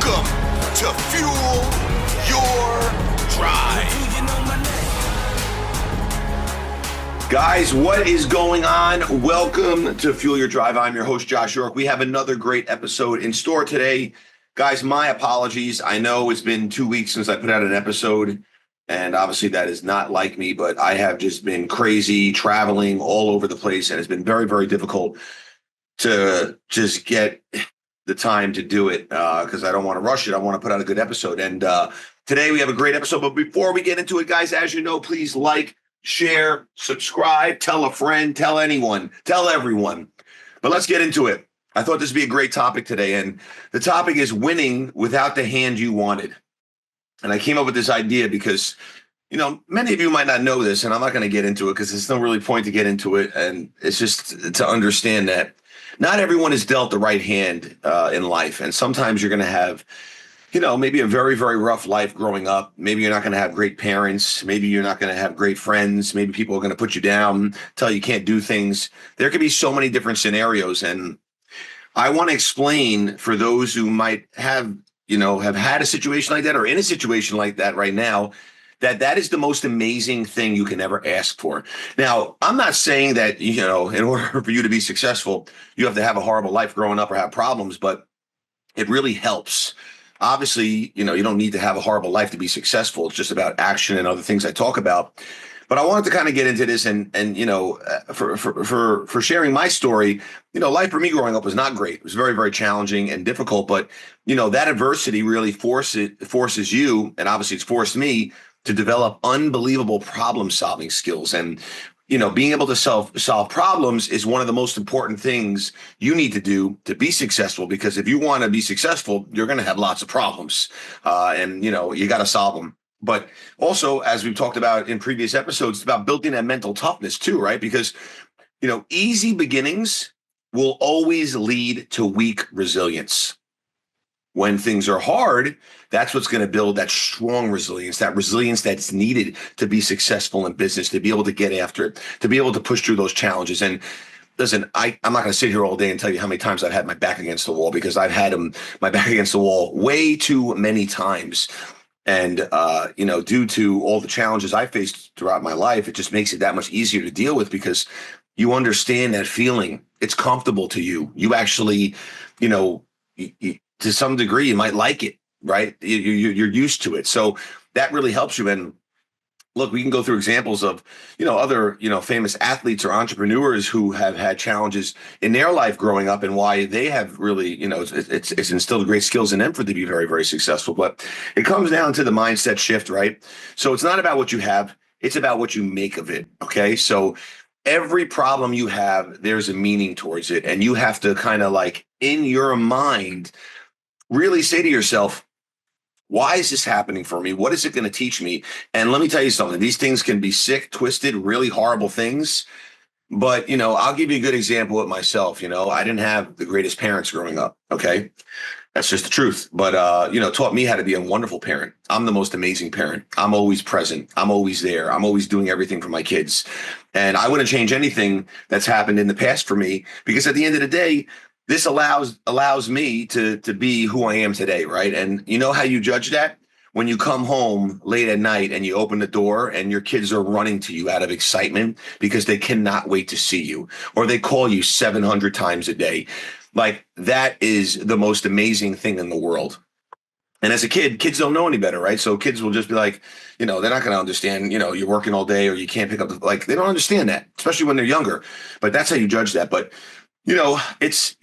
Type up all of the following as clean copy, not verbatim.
Welcome to Fuel Your Drive. Guys, what is going on? Welcome to Fuel Your Drive. I'm your host, Josh York. We have another great episode in store today. Guys, my apologies. I know it's been 2 weeks since I put out an episode, and obviously that is not like me, but I have just been crazy traveling all over the place, and it's been very, very difficult to just get the time to do it because I don't want to rush it. I want to put out a good episode. And today we have a great episode. But before we get into it, guys, as you know, please like, share, subscribe, tell a friend, tell anyone, tell everyone. But let's get into it. I thought this would be a great topic today. And the topic is winning without the hand you wanted. And I came up with this idea because, you know, many of you might not know this, and I'm not going to get into it because there's no really point to get into it. And it's just to understand that not everyone is dealt the right hand in life. And sometimes you're going to have, you know, maybe a very, very rough life growing up. Maybe you're not going to have great parents. Maybe you're not going to have great friends. Maybe people are going to put you down, tell you can't do things. There could be so many different scenarios. And I want to explain for those who might have, you know, have had a situation like that or in a situation like that right now, that is the most amazing thing you can ever ask for. Now, I'm not saying that, you know, in order for you to be successful, you have to have a horrible life growing up or have problems, but it really helps. Obviously, you know, you don't need to have a horrible life to be successful. It's just about action and other things I talk about. But I wanted to kind of get into this and you know, for sharing my story, you know, life for me growing up was not great. It was very, very challenging and difficult. But, you know, that adversity really forces you, and obviously it's forced me to develop unbelievable problem solving skills. And, you know, being able to solve problems is one of the most important things you need to do to be successful, because if you want to be successful, you're going to have lots of problems and, you know, you got to solve them. But also, as we've talked about in previous episodes, it's about building that mental toughness too, right? Because, you know, easy beginnings will always lead to weak resilience. When things are hard, that's what's going to build that strong resilience that's needed to be successful in business, to be able to get after it, to be able to push through those challenges. And listen, I'm not going to sit here all day and tell you how many times I've had my back against the wall, because I've had my back against the wall way too many times. And, you know, due to all the challenges I faced throughout my life, it just makes it that much easier to deal with, because you understand that feeling. It's comfortable to you. You actually, you know, to some degree, you might like it, right? You're used to it. So that really helps you. And look, we can go through examples of, you know, other, you know, famous athletes or entrepreneurs who have had challenges in their life growing up, and why they have really, you know, it's instilled great skills in them for them to be very, very successful. But it comes down to the mindset shift, right? So it's not about what you have, it's about what you make of it. Okay. So every problem you have, there's a meaning towards it. And you have to kind of like in your mind, really say to yourself, why is this happening for me? What is it going to teach me? And let me tell you something. These things can be sick, twisted, really horrible things. But, you know, I'll give you a good example of myself. You know, I didn't have the greatest parents growing up. Okay. That's just the truth. But, you know, taught me how to be a wonderful parent. I'm the most amazing parent. I'm always present. I'm always there. I'm always doing everything for my kids. And I wouldn't change anything that's happened in the past for me, because at the end of the day, this allows me to be who I am today, right? And you know how you judge that? When you come home late at night and you open the door and your kids are running to you out of excitement because they cannot wait to see you, or they call you 700 times a day. Like, that is the most amazing thing in the world. And as a kid, kids don't know any better, right? So kids will just be like, you know, they're not going to understand, you know, you're working all day or you can't pick up like, they don't understand that, especially when they're younger. But that's how you judge that. But you know, it's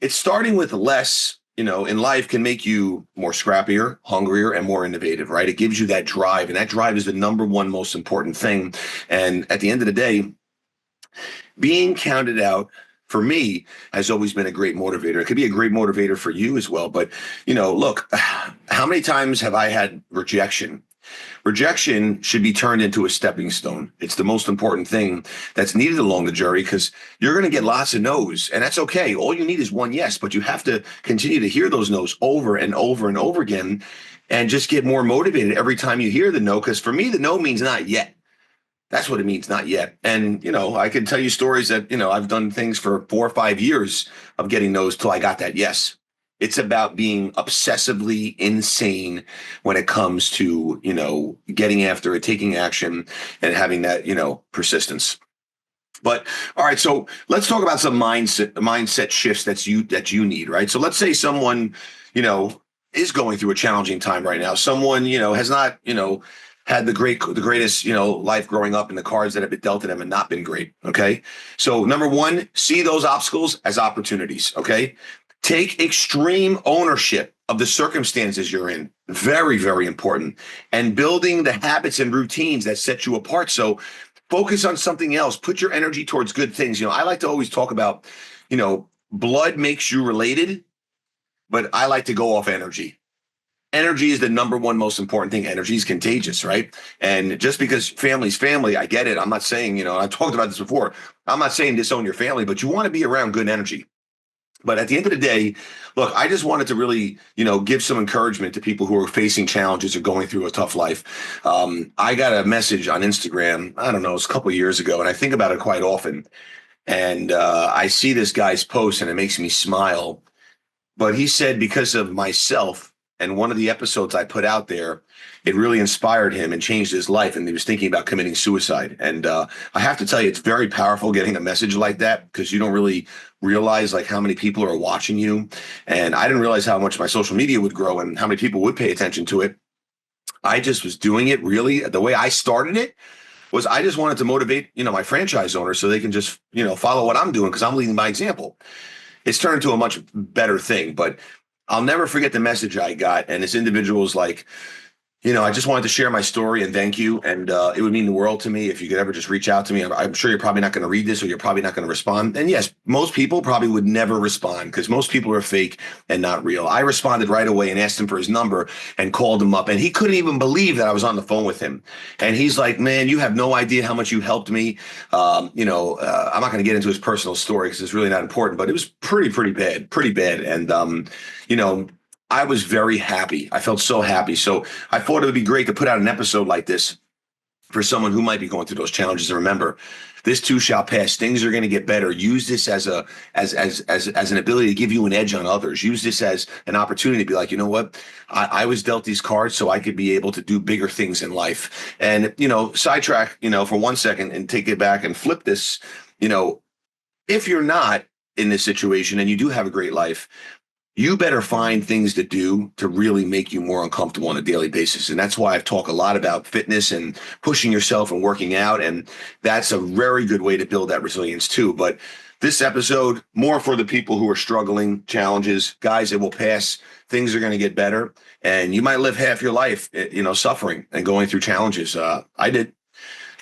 starting with less, you know, in life can make you more scrappier, hungrier, and more innovative, right? It gives you that drive, and that drive is the number one most important thing. And at the end of the day, being counted out, for me, has always been a great motivator. It could be a great motivator for you as well. But, you know, look, how many times have I had rejection? Rejection should be turned into a stepping stone. It's the most important thing that's needed along the journey, because you're going to get lots of no's, and that's okay. All you need is one yes, but you have to continue to hear those no's over and over and over again, and just get more motivated every time you hear the no. Because for me, the no means not yet. That's what it means, not yet. And, you know, I can tell you stories that, you know, I've done things for 4 or 5 years of getting no's till I got that yes. It's about being obsessively insane when it comes to, getting after it, taking action, and having that, persistence. But all right, so let's talk about some mindset shifts that you need, right? So let's say someone, is going through a challenging time right now. Someone, has not, had the greatest, life growing up, and the cards that have been dealt to them have not been great. Okay. So number one, see those obstacles as opportunities. Okay. Take extreme ownership of the circumstances you're in. Very, very important. And building the habits and routines that set you apart. So focus on something else. Put your energy towards good things. I like to always talk about, blood makes you related, but I like to go off energy. Energy is the number one most important thing. Energy is contagious, right? And just because family's family, I get it. I'm not saying, I talked about this before. I'm not saying disown your family, but you want to be around good energy. But at the end of the day, look, I just wanted to really, give some encouragement to people who are facing challenges or going through a tough life. I got a message on Instagram, I don't know, it was a couple of years ago, and I think about it quite often. And I see this guy's post and it makes me smile. But he said, because of myself and one of the episodes I put out there, it really inspired him and changed his life. And he was thinking about committing suicide. And I have to tell you, it's very powerful getting a message like that, because you don't really realize like how many people are watching you. And I didn't realize how much my social media would grow and how many people would pay attention to it. I just was doing it really. The way I started it was I just wanted to motivate, my franchise owners so they can just, follow what I'm doing, because I'm leading by example. It's turned into a much better thing, but I'll never forget the message I got. And this individual was like, I just wanted to share my story and thank you. And it would mean the world to me if you could ever just reach out to me. I'm sure you're probably not going to read this, or you're probably not going to respond. And yes, most people probably would never respond, because most people are fake and not real. I responded right away and asked him for his number and called him up. And he couldn't even believe that I was on the phone with him. And he's like, man, you have no idea how much you helped me. I'm not going to get into his personal story because it's really not important, but it was pretty bad. And, I was very happy. I felt so happy. So I thought it would be great to put out an episode like this for someone who might be going through those challenges. And remember, this too shall pass. Things are going to get better. Use this as an ability to give you an edge on others. Use this as an opportunity to be like, you know what? I was dealt these cards so I could be able to do bigger things in life. And, sidetrack, for 1 second and take it back and flip this. If you're not in this situation and you do have a great life, you better find things to do to really make you more uncomfortable on a daily basis. And that's why I've talked a lot about fitness and pushing yourself and working out. And that's a very good way to build that resilience too. But this episode, more for the people who are struggling, challenges. Guys, it will pass. Things are going to get better. And you might live half your life, suffering and going through challenges. I did.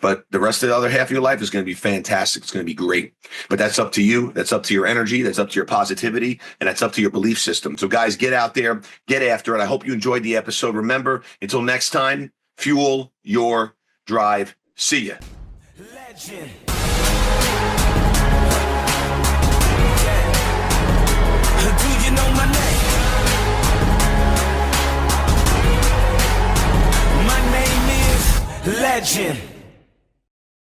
But the rest of the other half of your life is going to be fantastic. It's going to be great. But that's up to you. That's up to your energy. That's up to your positivity. And that's up to your belief system. So guys, get out there, get after it. I hope you enjoyed the episode. Remember, until next time, fuel your drive. See ya. Legend. Do you know my name? My name is Legend.